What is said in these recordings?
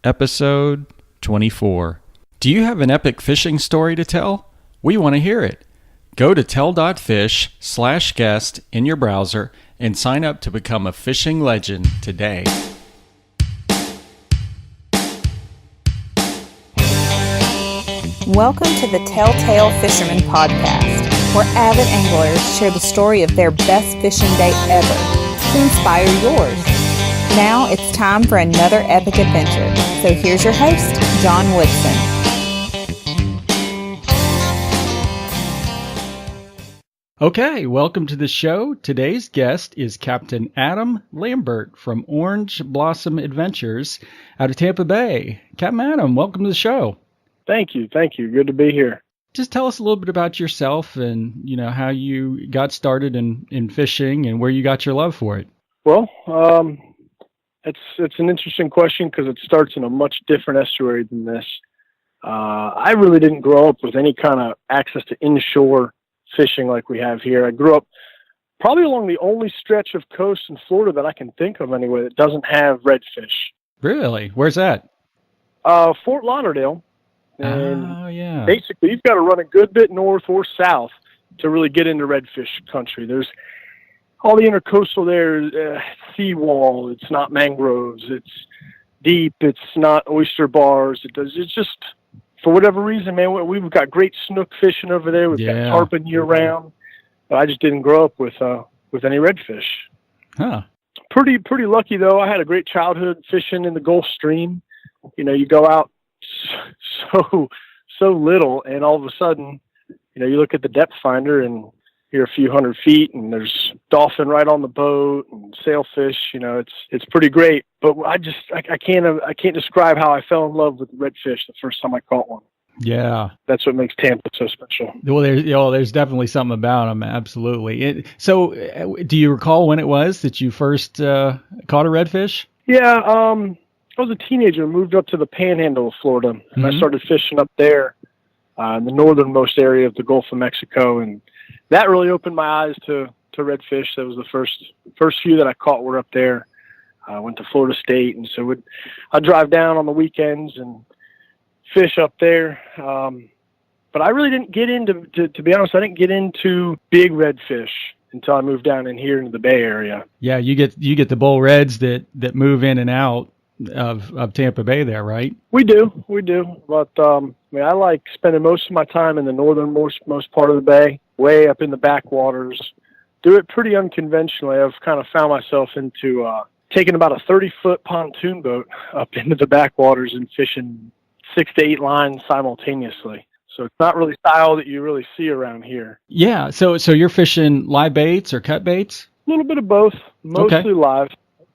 Episode 24. Do you have an epic fishing story to tell? We want to hear it. Go to tell.fish/guest in your browser and sign up to become a fishing legend today. Welcome to the Telltale Fisherman podcast, where avid anglers share the story of their best fishing day ever to inspire yours. Now it's time for another epic adventure. So here's your host, John Woodson. Okay, welcome to the show. Today's guest is Captain Adam Lambert from Orange Blossom Adventures out of Tampa Bay. Captain Adam, welcome to the show. Thank you. Good to be here. Just tell us a little bit about yourself and, how you got started in fishing and where you got your love for it. Well, it's an interesting question because it starts in a much different estuary than this. I really didn't grow up with any kind of access to inshore fishing like we have here. I grew up probably along the only stretch of coast in Florida that I can think of anyway that doesn't have redfish. Really? Where's that? Fort Lauderdale. And yeah. Basically, you've got to run a good bit north or south to really get into redfish country. There's all the intercoastal there, seawall. It's not mangroves. It's deep. It's not oyster bars. It's just, for whatever reason, man, we've got great snook fishing over there. We've got tarpon year round. But I just didn't grow up with any redfish. Huh. Pretty lucky, though. I had a great childhood fishing in the Gulf Stream. You go out so little, and all of a sudden, you look at the depth finder and you're a few hundred feet and there's dolphin right on the boat and sailfish. It's pretty great, but I can't describe how I fell in love with redfish the first time I caught one. Yeah, that's what makes Tampa so special. Well, there's definitely something about them. Absolutely. So do you recall when it was that you first caught a redfish? Yeah, I was a teenager, moved up to the Panhandle of Florida, and I started fishing up there in the northernmost area of the Gulf of Mexico, and that really opened my eyes to redfish. That was the first few that I caught were up there. I went to Florida State, and so I'd drive down on the weekends and fish up there. But I really didn't get into, to be honest, I didn't get into big redfish until I moved down in here into the Bay Area. Yeah, you get the bull reds that move in and out of Tampa Bay there, right? We do. But I like spending most of my time in the northernmost part of the bay, way up in the backwaters. Do it pretty unconventionally. I've kind of found myself into taking about a 30-foot pontoon boat up into the backwaters and fishing 6 to 8 lines simultaneously. So it's not really style that you really see around here. Yeah. So you're fishing live baits or cut baits? A little bit of both. Mostly live.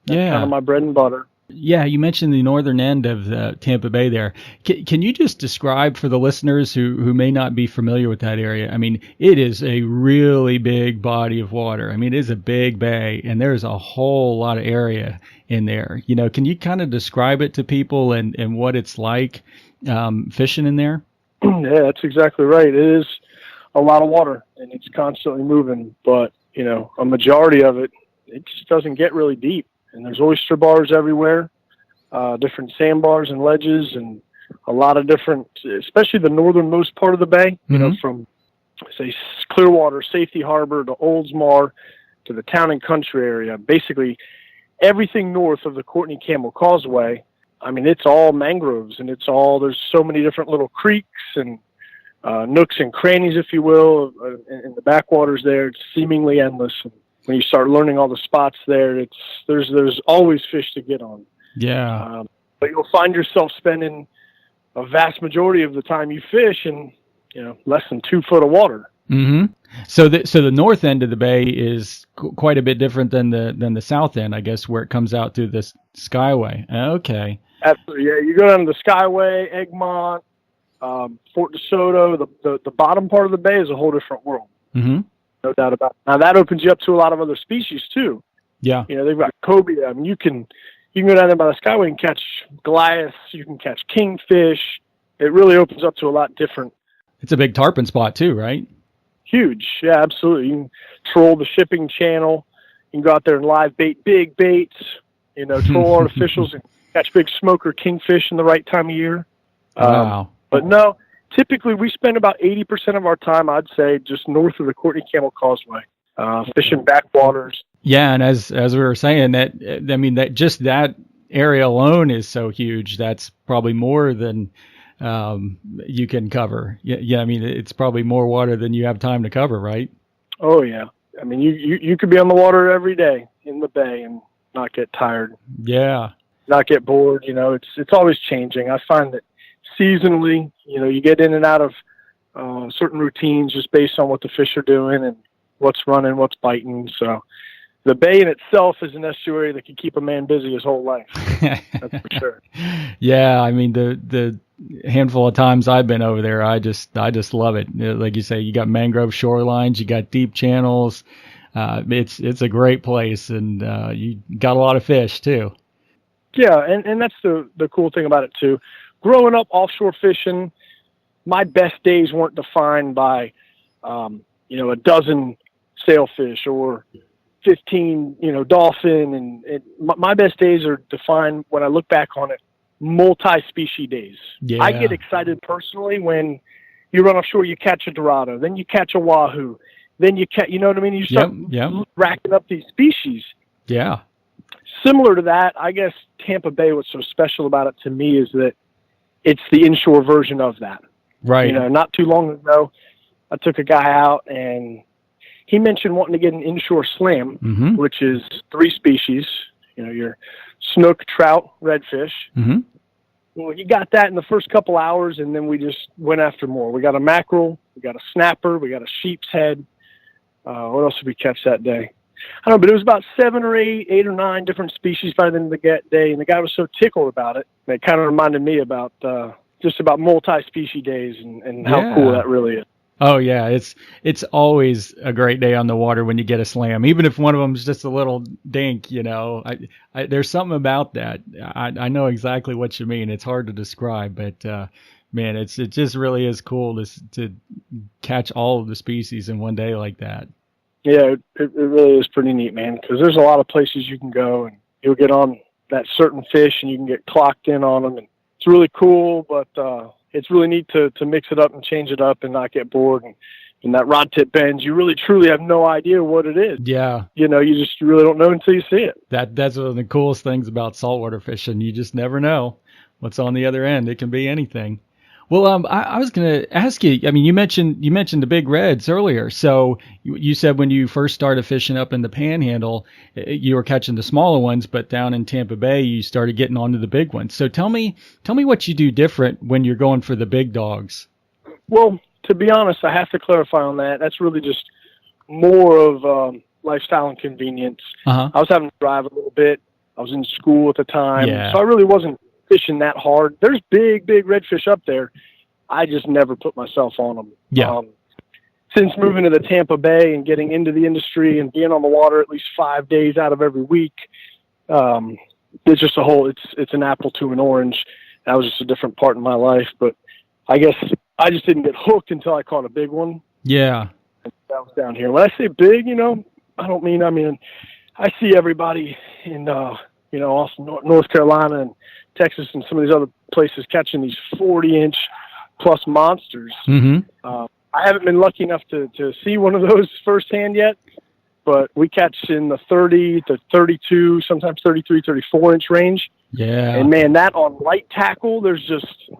That's kind of my bread and butter. Yeah, you mentioned the northern end of Tampa Bay there. Can you just describe for the listeners who may not be familiar with that area? I mean, it is a really big body of water. I mean, it is a big bay, and there's a whole lot of area in there. Can you kind of describe it to people and what it's like fishing in there? Yeah, that's exactly right. It is a lot of water, and it's constantly moving. But, a majority of it just doesn't get really deep. And there's oyster bars everywhere, different sandbars and ledges, and a lot of different, especially the northernmost part of the bay, from, say, Clearwater, Safety Harbor to Oldsmar to the Town and Country area. Basically, everything north of the Courtney Campbell Causeway, I mean, it's all mangroves, and there's so many different little creeks and nooks and crannies, if you will, in the backwaters there. It's seemingly endless. When you start learning all the spots there, there's always fish to get on. Yeah. But you'll find yourself spending a vast majority of the time you fish in, less than 2 foot of water. Mm-hmm. So the north end of the bay is quite a bit different than the south end, I guess, where it comes out through the Skyway. Okay. Absolutely. Yeah. You go down to the Skyway, Egmont, Fort DeSoto. The bottom part of the bay is a whole different world. Mm-hmm. No doubt about it. Now that opens you up to a lot of other species too. Yeah. They've got cobia. I mean, you can go down there by the Skyway and catch Goliaths. You can catch kingfish. It really opens up to a lot different. It's a big tarpon spot too, right? Huge. Yeah, absolutely. You can troll the shipping channel. You can go out there and live bait big baits, troll artificials and catch big smoker kingfish in the right time of year. Wow. But no, typically we spend about 80% of our time, I'd say, just north of the Courtney Camel Causeway, fishing backwaters. Yeah, and as we were saying, that area alone is so huge. That's probably more than you can cover. Yeah, I mean, it's probably more water than you have time to cover, right? Oh yeah. I mean, you could be on the water every day in the bay and not get tired. Yeah. Not get bored. It's always changing. I find that seasonally, you get in and out of certain routines just based on what the fish are doing and what's running, what's biting. So the bay in itself is an estuary that can keep a man busy his whole life. That's for sure. Yeah, I mean the handful of times I've been over there, I just love it. Like you say, you got mangrove shorelines, you got deep channels. It's a great place, and you got a lot of fish too. Yeah, and that's the cool thing about it too. Growing up offshore fishing, my best days weren't defined by a dozen sailfish or 15 dolphin, and my best days are defined when I look back on it, multi-species days. Yeah. I get excited personally when you run offshore, you catch a dorado, then you catch a wahoo, then you catch, you know what I mean? You start racking up these species. Yeah. Similar to that, I guess Tampa Bay, what's so special about it to me is that it's the inshore version of that. Right. Not too long ago, I took a guy out and he mentioned wanting to get an inshore slam, which is 3 species, your snook, trout, redfish. Mm-hmm. Well, he got that in the first couple hours, and then we just went after more. We got a mackerel, we got a snapper, we got a sheep's head. What else did we catch that day? I don't know, but it was about 7 or 8 or 9 different species by the end of the day, and the guy was so tickled about it. It kind of reminded me about just about multi-species days and how cool that really is. Oh yeah, it's always a great day on the water when you get a slam, even if one of them's just a little dink. There's something about that. I know exactly what you mean. It's hard to describe, but man, it just really is cool to catch all of the species in one day like that. Yeah, it really is pretty neat, man, because there's a lot of places you can go and you'll get on that certain fish and you can get clocked in on them, and it's really cool, but it's really neat to mix it up and change it up and not get bored. And that rod tip bends, you really truly have no idea what it is. Yeah. You just really don't know until you see it. That's one of the coolest things about saltwater fishing. You just never know what's on the other end. It can be anything. Well, I was going to ask you, I mean, you mentioned the big reds earlier. So you said when you first started fishing up in the Panhandle, you were catching the smaller ones, but down in Tampa Bay, you started getting onto the big ones. So tell me what you do different when you're going for the big dogs. Well, to be honest, I have to clarify on that. That's really just more of lifestyle and convenience. Uh-huh. I was having to drive a little bit. I was in school at the time. Yeah. So I really wasn't fishing that hard. There's big redfish up there. I just never put myself on them. Yeah. Since moving to the Tampa Bay and getting into the industry and being on the water at least 5 days out of every week, it's just it's an apple to an orange. That was just a different part in my life. But I guess I just didn't get hooked until I caught a big one. Yeah. And that was down here. When I say big, I don't mean, I see everybody in, also North Carolina and Texas and some of these other places catching these 40-inch plus monsters. Mm-hmm. I haven't been lucky enough to see one of those firsthand yet, but we catch in the 30 to 32, sometimes 33, 34-inch range. Yeah. And, man, that on light tackle, there's just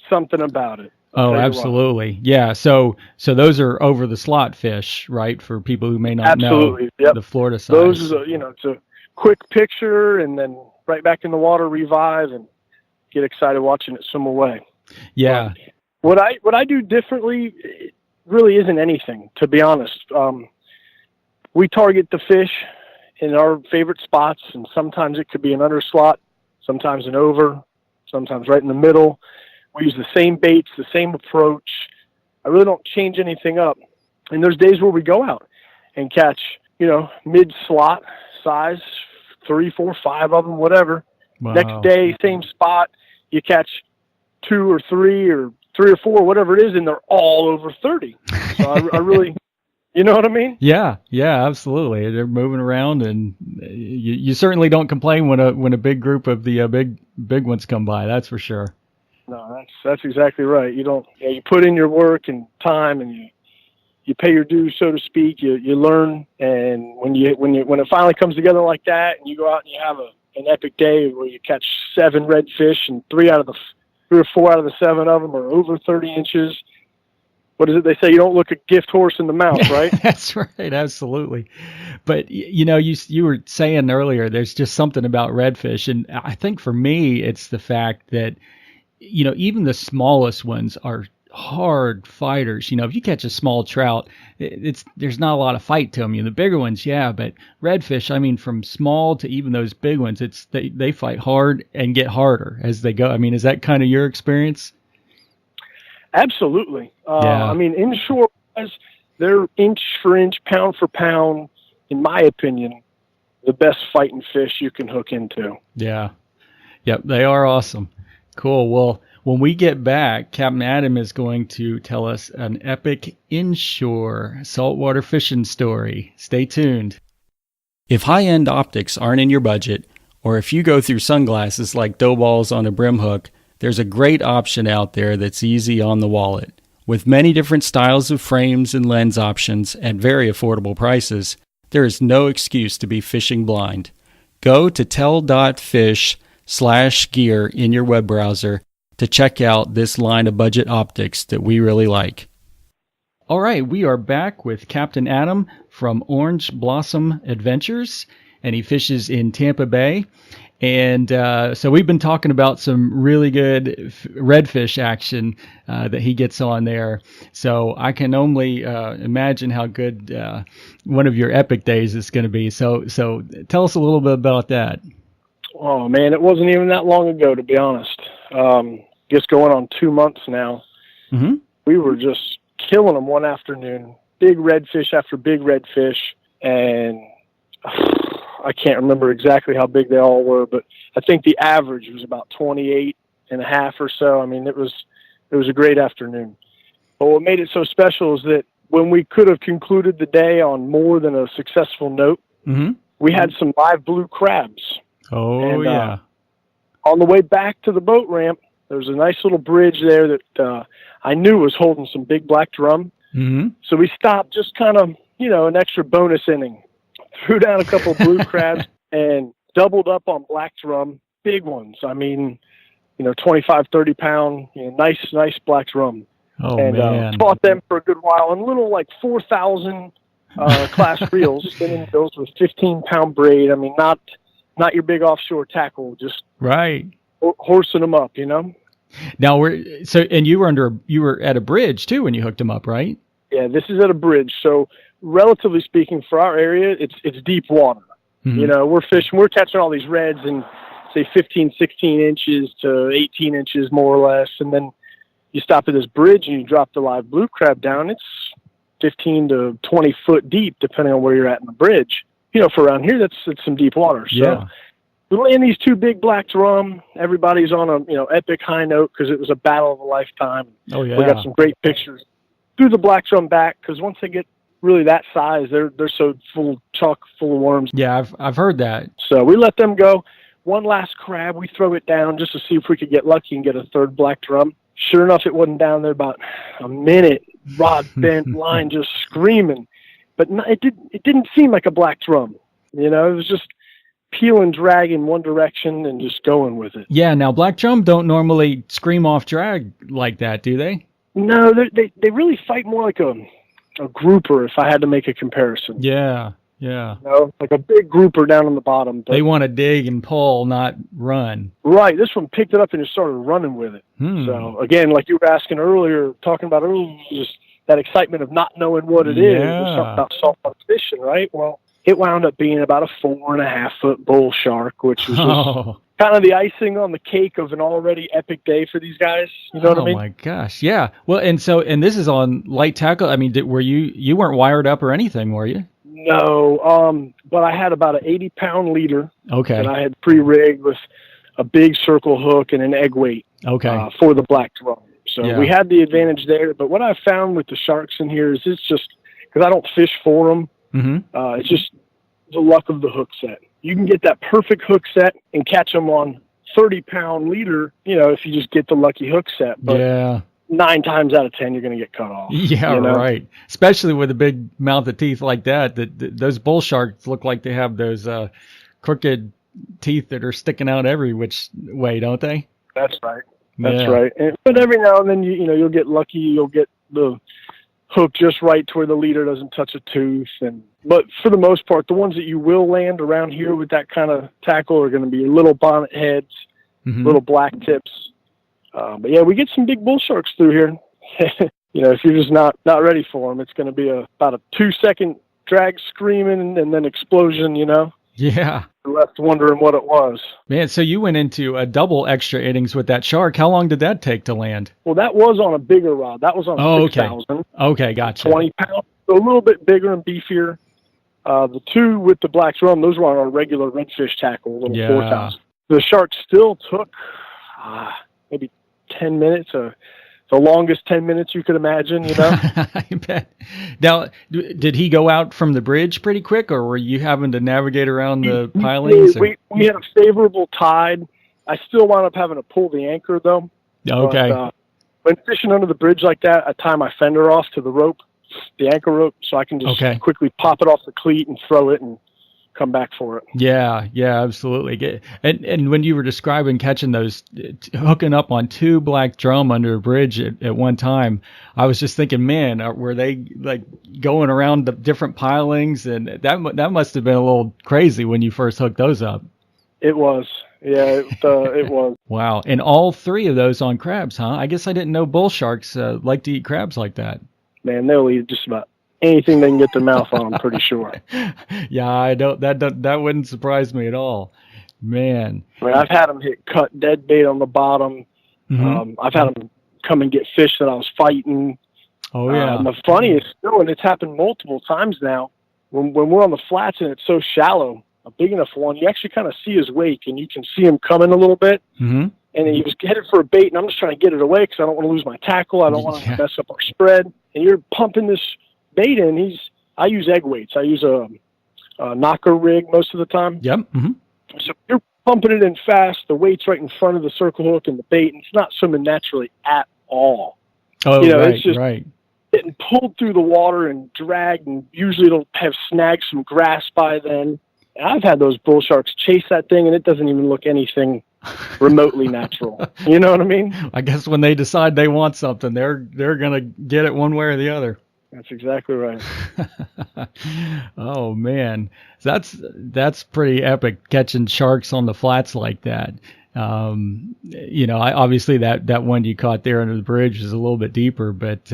something about it. Oh, absolutely. Yeah. So those are over the slot fish, right? For people who may not know the Florida size. Those are, it's a quick picture and then right back in the water, revive, and get excited watching it swim away. Yeah. What I do differently really isn't anything, to be honest. We target the fish in our favorite spots, and sometimes it could be an under slot, sometimes an over, sometimes right in the middle. We use the same baits, the same approach. I really don't change anything up. And there's days where we go out and catch, mid-slot size, 3, 4, 5 of them, whatever. Wow. Next day, same spot, you catch 2 or 3 or 3 or 4, whatever it is, and they're all over 30. So I really You know what I mean? Yeah, absolutely. They're moving around, and you certainly don't complain when a big group of the big ones come by. That's for sure. No, that's exactly right. You put in your work and time, and you pay your dues, so to speak. You learn, and when it finally comes together like that, and you go out and you have an epic day where you catch 7 redfish, and 3 or 4 out of the 7 of them are over 30 inches. What is it they say? You don't look a gift horse in the mouth, right? That's right, absolutely. But you were saying earlier, there's just something about redfish, and I think for me, it's the fact that even the smallest ones are hard fighters. If you catch a small trout, there's not a lot of fight to them. The bigger ones, yeah, but redfish, I mean, from small to even those big ones, they fight hard and get harder as they go. I mean, is that kind of your experience? Absolutely. Yeah. I mean, inshore, they're inch for inch, pound for pound, in my opinion, the best fighting fish you can hook into. Yeah. Yep, they are awesome. Cool. Well, when we get back, Captain Adam is going to tell us an epic inshore saltwater fishing story. Stay tuned. If high-end optics aren't in your budget, or if you go through sunglasses like dough balls on a brim hook, there's a great option out there that's easy on the wallet. With many different styles of frames and lens options at very affordable prices, there is no excuse to be fishing blind. Go to tell.fish/gear in your web browser to check out this line of budget optics that we really like. All right, we are back with Captain Adam from Orange Blossom Adventures, and he fishes in Tampa Bay. And so we've been talking about some really good redfish action that he gets on there. So I can only imagine how good one of your epic days is going to be. So tell us a little bit about that. Oh, man, it wasn't even that long ago, to be honest. Just going on 2 months now. Mm-hmm. We were just killing them one afternoon. Big redfish after big redfish. And I can't remember exactly how big they all were, but I think the average was about 28 and a half or so. I mean, it was a great afternoon. But what made it so special is that when we could have concluded the day on more than a successful note, mm-hmm. we had some live blue crabs. Oh, and, yeah. On the way back to the boat ramp, there was a nice little bridge there that I knew was holding some big black drum. Mm-hmm. So we stopped, just kind of, an extra bonus inning. Threw down a couple blue crabs and doubled up on black drum, big ones. I mean, 25, 30 pound, nice black drum. Oh, and man. Fought them for a good while. And little 4,000 class reels, spinning reels with 15-pound braid. I mean, not your big offshore tackle, just right. Horsing them up, Now you were at a bridge too when you hooked them up, right? Yeah, this is at a bridge. So relatively speaking, for our area, it's deep water. Mm-hmm. We're catching all these reds in, say, 15, 16 inches to 18 inches, more or less. And then you stop at this bridge and you drop the live blue crab down. It's 15 to 20 foot deep, depending on where you're at in the bridge. For around here, it's some deep water. So yeah. We land these 2 big black drum. Everybody's on a, epic high note because it was a battle of a lifetime. Oh, yeah. We got some great pictures. Threw the black drum back because once they get really that size, they're so full of worms. Yeah, I've heard that. So we let them go. One last crab, we throw it down just to see if we could get lucky and get a 3rd black drum. Sure enough, it wasn't down there about a minute. Rod bent, line just screaming, but it didn't seem like a black drum. It was just peel and drag in one direction and just going with it. Yeah. Now black drum don't normally scream off drag like that, do they? No, they really fight more like a grouper, if I had to make a comparison. Yeah. Like a big grouper down on the bottom. They want to dig and pull, not run. Right. This one picked it up and just started running with it. So, again, like you were asking earlier, talking about earlier, just that excitement of not knowing what it is. There's something about saltwater fishing, right? Well, it wound up being about a 4.5-foot bull shark, which was just kind of the icing on the cake of an already epic day for these guys. You know what I mean? Oh my gosh, yeah. Well, and this is on light tackle. I mean, were you weren't wired up or anything, were you? No, but I had about an 80-pound leader. Okay. And I had pre-rigged with a big circle hook and an egg weight. Okay. For the black drum. So we had the advantage there. But what I found with the sharks in here is because I don't fish for them. Mm-hmm. It's just the luck of the hook set. You can get that perfect hook set and catch them on 30-pound leader, if you just get the lucky hook set. But yeah. 9 times out of 10, you're going to get cut off. Yeah, right. Especially with a big mouth of teeth like that. Those bull sharks look like they have those crooked teeth that are sticking out every which way, don't they? That's right. That's right. But every now and then, you'll get lucky. You'll get the hook just right to where the leader doesn't touch a tooth. But for the most part, the ones that you will land around here with that kind of tackle are going to be little bonnet heads, little black tips. But yeah, we get some big bull sharks through here. If you're just not ready for them, it's going to be about a 2-second drag screaming and then explosion, Yeah. You're left wondering what it was. Man, so you went into a double extra innings with that shark. How long did that take to land? Well, that was on a bigger rod. That was on 6,000. Okay, gotcha. 20 pounds. So a little bit bigger and beefier. The 2 with the black drum, those were on our regular redfish tackle, little 4,000. The shark still took maybe 10 minutes, the longest 10 minutes you could imagine, I bet. Now, did he go out from the bridge pretty quick, or were you having to navigate around the pilings? We had a favorable tide. I still wound up having to pull the anchor, though. Okay. But, when fishing under the bridge like that, I tie my fender off to the rope, the anchor rope, so I can just quickly pop it off the cleat and throw it and come back for it. Yeah, absolutely. And when you were describing catching those, hooking up on 2 black drum under a bridge at one time, I was just thinking, man, were they like going around the different pilings? And that must have been a little crazy when you first hooked those up. It was. Yeah, it was. Wow. And all 3 of those on crabs, huh? I guess I didn't know bull sharks like to eat crabs like that. Man, they'll eat just about anything they can get their mouth on, I'm pretty sure. Yeah, I don't. That wouldn't surprise me at all, man. I mean, I've had them hit cut dead bait on the bottom. I've had them come and get fish that I was fighting. Oh yeah. And the funniest still, and it's happened multiple times now, when we're on the flats and it's so shallow, a big enough one, you actually kind of see his wake and you can see him coming a little bit. Mm-hmm. And he was headed for a bait, and I'm just trying to get it away because I don't want to lose my tackle. I don't want to mess up our spread. And you're pumping this bait in. I use egg weights. I use a knocker rig most of the time. Yep. Mm-hmm. So you're pumping it in fast. The weight's right in front of the circle hook and the bait, and it's not swimming naturally at all. Oh, right, it's just right. getting pulled through the water and dragged, and usually it'll have snagged some grass by then. And I've had those bull sharks chase that thing, and it doesn't even look anything remotely natural. You know what I mean? I guess when they decide they want something, they're going to get it one way or the other. That's exactly right. Oh man, that's pretty epic, catching sharks on the flats like that. Obviously that one you caught there under the bridge is a little bit deeper, but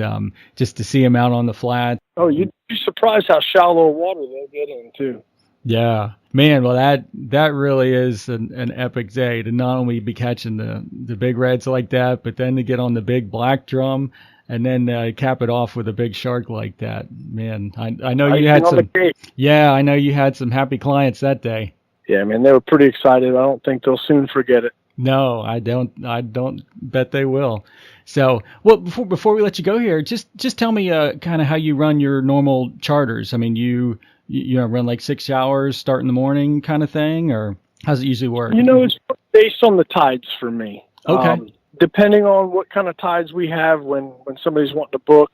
just to see them out on the flat. Oh, you'd be surprised how shallow water they'll get in too. Yeah, man. Well, that really is an epic day to not only be catching the big reds like that, but then to get on the big black drum and then cap it off with a big shark like that. Man, I know you had some. Yeah, I know you had some happy clients that day. Yeah, man, they were pretty excited. I don't think they'll soon forget it. No, I don't bet they will. So, well, before we let you go here, just tell me kind of how you run your normal charters. I mean, you run like 6 hours, start in the morning kind of thing, or how's it usually work? It's based on the tides for me. Okay. Depending on what kind of tides we have when somebody's wanting to book,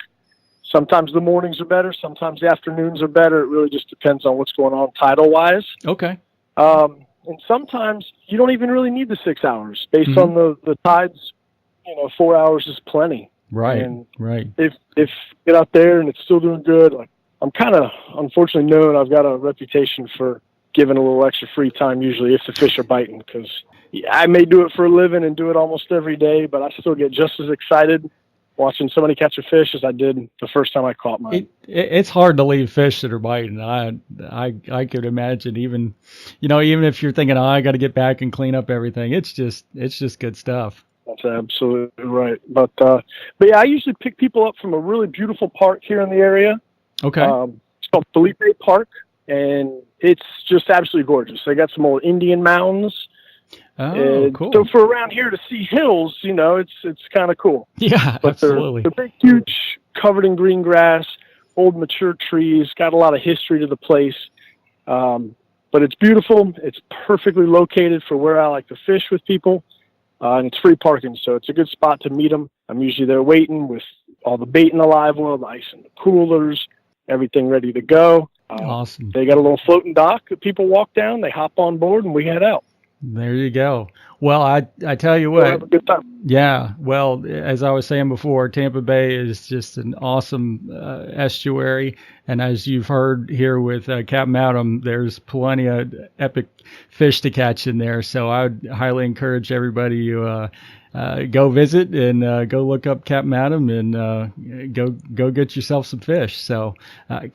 sometimes the mornings are better, sometimes the afternoons are better. It really just depends on what's going on tidal-wise. Okay. And sometimes you don't even really need the 6 hours. Based on the tides, 4 hours is plenty. Right, and right. If you get out there and it's still doing good, like I'm kind of unfortunately known, I've got a reputation for giving a little extra free time usually if the fish are biting, because I may do it for a living and do it almost every day, but I still get just as excited watching somebody catch a fish as I did the first time I caught mine. It's hard to leave fish that are biting. I could imagine even if you're thinking, I got to get back and clean up everything. It's just good stuff. That's absolutely right. But yeah, I usually pick people up from a really beautiful park here in the area. Okay. It's called Felipe Park, and it's just absolutely gorgeous. They got some old Indian mounds. Oh, cool. So for around here to see hills, it's kind of cool. Yeah, but absolutely. They're big, huge, covered in green grass, old mature trees, got a lot of history to the place. But it's beautiful. It's perfectly located for where I like to fish with people. And it's free parking, so it's a good spot to meet them. I'm usually there waiting with all the bait in the live well, the ice in the coolers, everything ready to go. Awesome. They got a little floating dock that people walk down, they hop on board, and we head out. There you go. Well, I tell you what. We'll have a good time. Yeah. Well, as I was saying before, Tampa Bay is just an awesome estuary. And as you've heard here with Captain Adam, there's plenty of epic fish to catch in there. So I would highly encourage everybody to go visit and go look up Captain Adam and go get yourself some fish. So,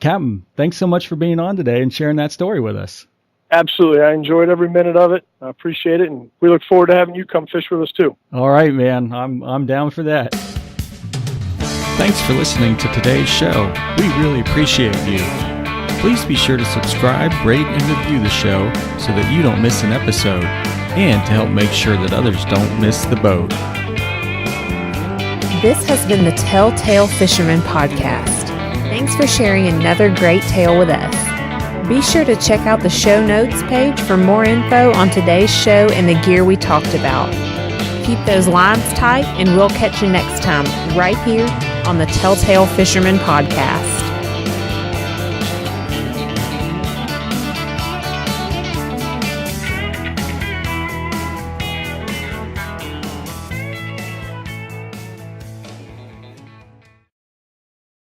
Captain, thanks so much for being on today and sharing that story with us. Absolutely. I enjoyed every minute of it. I appreciate it. And we look forward to having you come fish with us too. All right, man. I'm down for that. Thanks for listening to today's show. We really appreciate you. Please be sure to subscribe, rate, and review the show so that you don't miss an episode, and to help make sure that others don't miss the boat. This has been the Telltale Fisherman Podcast. Thanks for sharing another great tale with us. Be sure to check out the show notes page for more info on today's show and the gear we talked about. Keep those lines tight, and we'll catch you next time right here on the Telltale Fisherman Podcast.